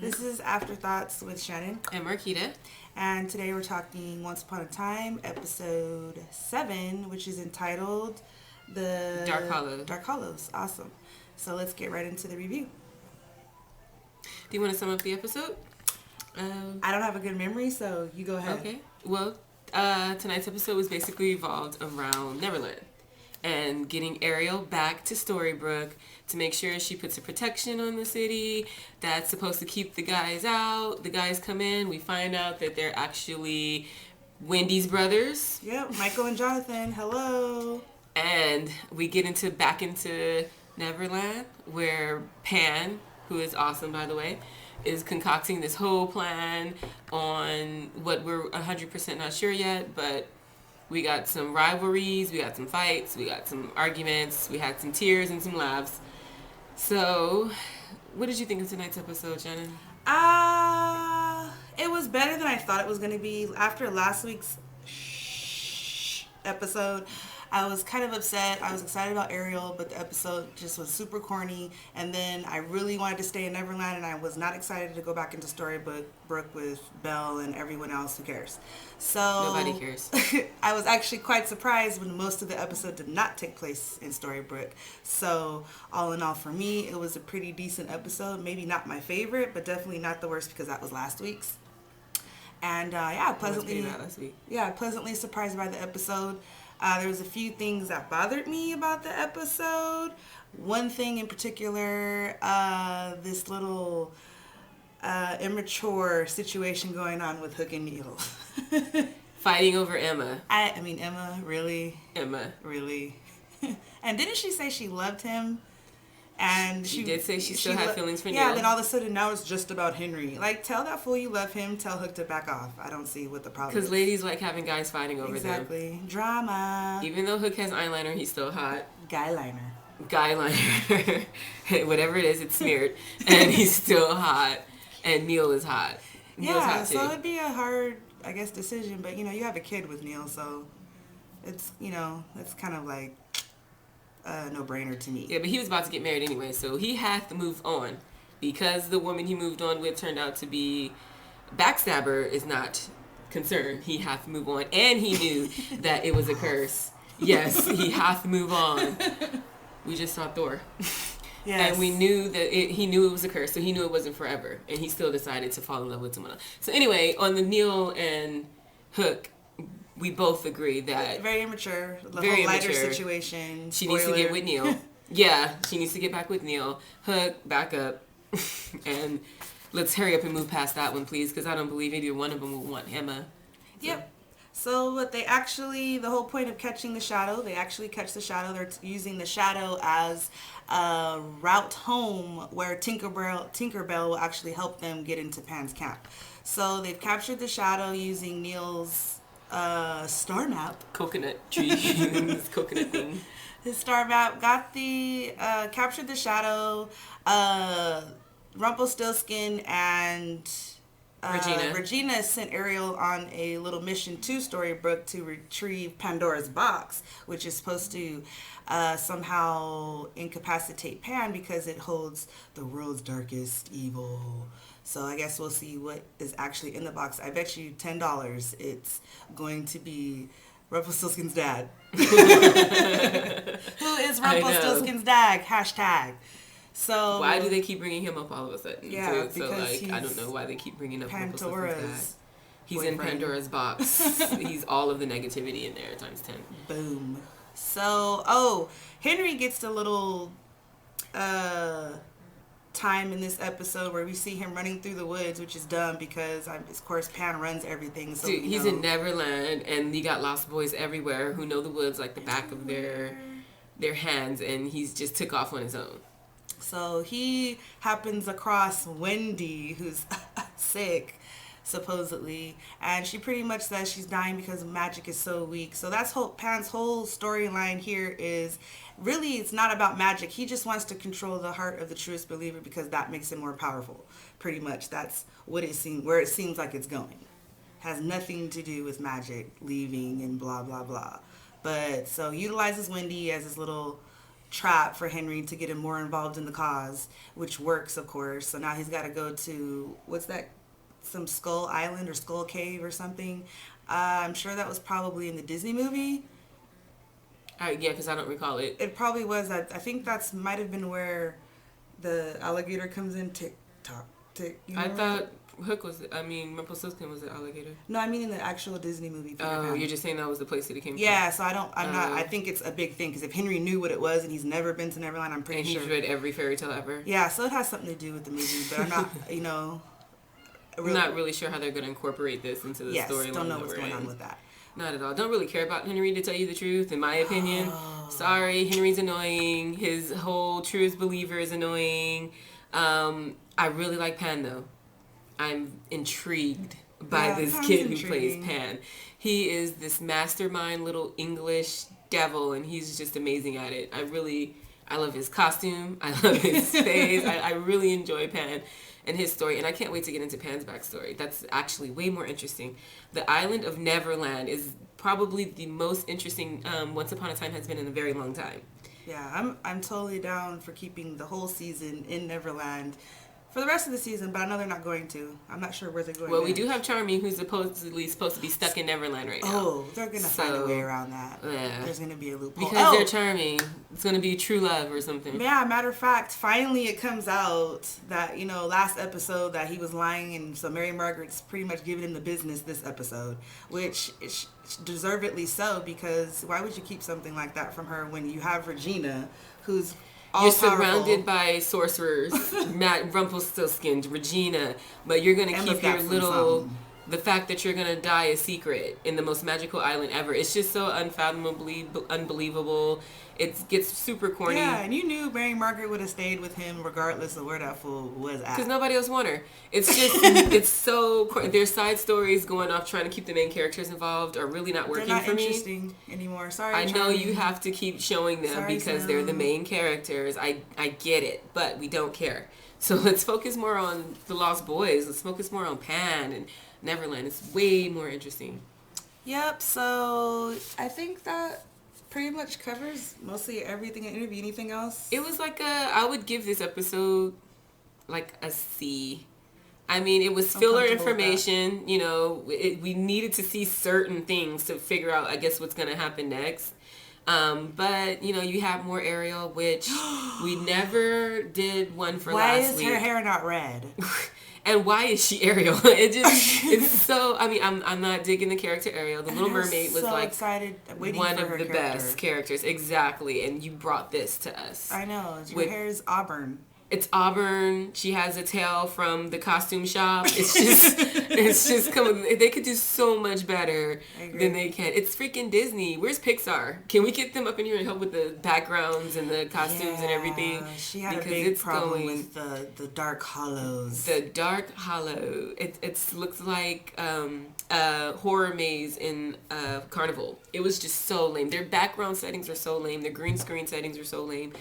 This is Afterthoughts with Shannon and Marquita. And today we're talking Once Upon a Time, episode 7, which is entitled The Dark Hollows. Dark Hollows. Awesome. So let's get right into the review. Do you want to sum up the episode? I don't have a good memory, so you go ahead. Okay. Well, tonight's episode was basically evolved around Neverland and getting Ariel back to Storybrooke to make sure she puts a protection on the city that's supposed to keep the guys out. The guys come in. We find out that they're actually Wendy's brothers. Yep, Michael and Jonathan. Hello. And we get back into Neverland, where Pan, who is awesome, by the way, is concocting this whole plan on what we're 100% not sure yet, but we got some rivalries, we got some fights, we got some arguments, we had some tears and some laughs. So, what did you think of tonight's episode, Shannon? It was better than I thought it was going to be. After last week's episode, I was kind of upset. I was excited about Ariel, but the episode just was super corny. And then I really wanted to stay in Neverland, and I was not excited to go back into Storybrooke with Belle and everyone else. Who cares? So nobody cares. I was actually quite surprised when most of the episode did not take place in Storybrooke. So all in all, for me, it was a pretty decent episode. Maybe not my favorite, but definitely not the worst because that was last week's. And pleasantly surprised by the episode. There was a few things that bothered me about the episode. One thing in particular, this little immature situation going on with Hook and Neil. Fighting over Emma. I mean, Emma, really? Emma. Really? And didn't she say she loved him? And she did say she still had feelings for Neil. Yeah, then all of a sudden now it's just about Henry. Like, tell that fool you love him, tell Hook to back off. I don't see what the problem is. Because ladies like having guys fighting over them. Exactly. Drama. Even though Hook has eyeliner, he's still hot. Guy liner. Whatever it is, it's smeared. And he's still hot. And Neil is hot. Neil's hot too. So it'd be a hard, I guess, decision. But, you have a kid with Neil, so it's, it's kind of like no-brainer to me. Yeah, but he was about to get married anyway, so he had to move on. Because the woman he moved on with turned out to be backstabber is not concerned. He had to move on. And he knew that it was a curse. Yes, he had to move on. We just saw Thor. Yes. And we knew that he knew it was a curse, so he knew it wasn't forever. And he still decided to fall in love with someone else. So anyway, on the Neil and Hook, we both agree that very immature. The whole lighter situation. She needs to get with Neil. Yeah, she needs to get back with Neil. Hook, back up, and let's hurry up and move past that one, please, because I don't believe either one of them will want Emma. So. Yep. So, but the whole point of catching the shadow, they actually catch the shadow. They're using the shadow as a route home where Tinkerbell will actually help them get into Pan's camp. So they've captured the shadow using Neil's star map. Coconut tree. This coconut thing. His star map captured the shadow. Rumpelstiltskin and Regina sent Ariel on a little mission to Storybrooke to retrieve Pandora's box, which is supposed to somehow incapacitate Pan because it holds the world's darkest evil. So I guess we'll see what is actually in the box. I bet you $10 it's going to be Rumpelstiltskin's dad. Who is Rumpelstiltskin's dad? #. So why do they keep bringing him up all of a sudden? Yeah, so like I don't know why they keep bringing up Pandora's. He's boyfriend. In Pandora's box. He's all of the negativity in there times 10. Boom. So Henry gets a little time in this episode where we see him running through the woods, which is dumb because of course Pan runs everything. So dude, he's in Neverland, and you got lost boys everywhere who know the woods like the back of their hands, and he's just took off on his own. So he happens across Wendy, who's sick, supposedly, and she pretty much says she's dying because magic is so weak. So that's Pan's whole storyline here is really it's not about magic. He just wants to control the heart of the truest believer because that makes him more powerful. Pretty much that's what it seems where it seems like it's going. Has nothing to do with magic leaving and blah blah blah. But so utilizes Wendy as his little trap for Henry to get him more involved in the cause, which works, of course. So now he's got to go to, what's that, some Skull Island or Skull Cave or something. I'm sure that was probably in the Disney movie. Yeah, because I don't recall it. It probably was. I think that's might have been where the alligator comes in. Tick tock tick. I thought Hook was. Rumpelstiltskin was the alligator. No, I mean in the actual Disney movie. Oh, you're just saying that was the place that it came from. Yeah, so I'm not. I think it's a big thing because if Henry knew what it was and he's never been to Neverland, I'm pretty sure. And he's read every fairy tale ever. Yeah, so it has something to do with the movie, but I'm not. I'm not really sure how they're going to incorporate this into the storyline. Yes, don't know what's going on with that. Not at all. Don't really care about Henry, to tell you the truth, in my opinion. Sorry, Henry's annoying. His whole truest believer is annoying. I really like Pan, though. I'm intrigued by this kid who plays Pan. He is this mastermind little English devil, and he's just amazing at it. I love his costume. I love his face. I really enjoy Pan and his story, and I can't wait to get into Pan's backstory. That's actually way more interesting. The island of Neverland is probably the most interesting Once Upon a Time has been in a very long time. Yeah, I'm totally down for keeping the whole season in Neverland for the rest of the season, but I know they're not going to. I'm not sure where they're going. Well, we do have Charming, who's supposedly supposed to be stuck in Neverland right now. Oh, they're going to find a way around that. Yeah. There's going to be a loophole. Because they're charming. It's going to be true love or something. Yeah, matter of fact, finally it comes out that, last episode that he was lying, and so Mary Margaret's pretty much giving him the business this episode, which is deservedly so, because why would you keep something like that from her when you have Regina, who's you're surrounded by sorcerers, Matt Rumpelstiltskin, Regina, but you're going to keep your little... The fact that you're going to die a secret in the most magical island ever. It's just so unfathomably unbelievable. It gets super corny. Yeah, and you knew Mary Margaret would have stayed with him regardless of where that fool was at. Because nobody else wanted her. It's just, it's so corny. There's side stories going off trying to keep the main characters involved are really not working for me. They're not interesting anymore. Sorry, I know you have to keep showing them because they're the main characters. I get it, but we don't care. So let's focus more on the Lost Boys. Let's focus more on Pan and Neverland. It's way more interesting. Yep, so I think that pretty much covers mostly everything in the interview. Anything else? It was I would give this episode like a C. I mean, it was filler information. We needed to see certain things to figure out, I guess, what's going to happen next. But, you have more Ariel, which we never did one for last week. Why is her hair not red? And why is she Ariel? It's so... I mean, I'm not digging the character Ariel. The Little Mermaid was excited, one of the best characters. Exactly. And you brought this to us. I know. Your hair is auburn. It's auburn. She has a tail from the costume shop. It's just coming. They could do so much better than they can. It's freaking Disney. Where's Pixar? Can we get them up in here and help with the backgrounds and the costumes and everything? She had a big problem with the dark hollows. The dark hollow. It looks like a horror maze in Carnival. It was just so lame. Their background settings are so lame. Their green screen settings are so lame.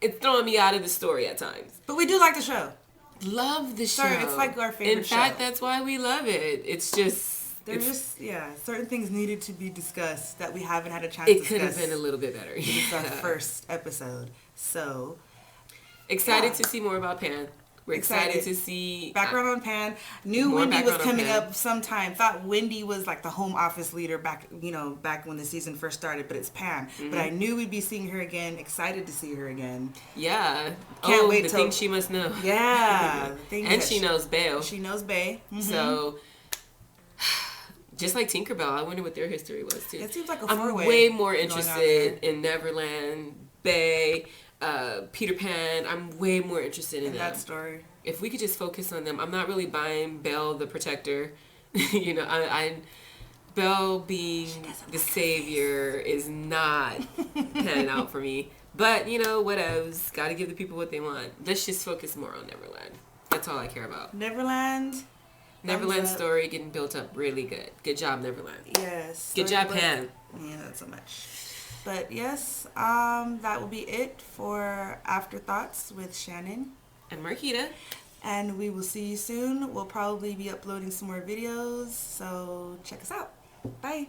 It's throwing me out of the story at times. But we do like the show. Love the show. It's like our favorite show. In fact, that's why we love it. It's just... certain things needed to be discussed that we haven't had a chance to discuss. It could have been a little bit better. It's our first episode. So... Excited to see more about Pan. We're excited to see... Background on Pan. Knew Wendy was coming up sometime. Thought Wendy was like the home office leader back when the season first started, but it's Pan. Mm-hmm. But I knew we'd be seeing her again. Excited to see her again. Yeah. Can't wait the things she must know. Yeah. And she knows Belle. She knows Bae. Mm-hmm. So... Just like Tinkerbell, I wonder what their history was too. It seems like a four-way. I'm way more interested in Neverland, Bae, Peter Pan. I'm way more interested in that story. If we could just focus on them. I'm not really buying Belle the protector. Belle being the savior is not panning out for me. But, what else? Got to give the people what they want. Let's just focus more on Neverland. That's all I care about. Neverland story getting built up really good. Good job, Neverland. Yes. Good job, Pan. Yeah, not so much. But yes, that will be it for Afterthoughts with Shannon and Marquita. And we will see you soon. We'll probably be uploading some more videos, so check us out. Bye.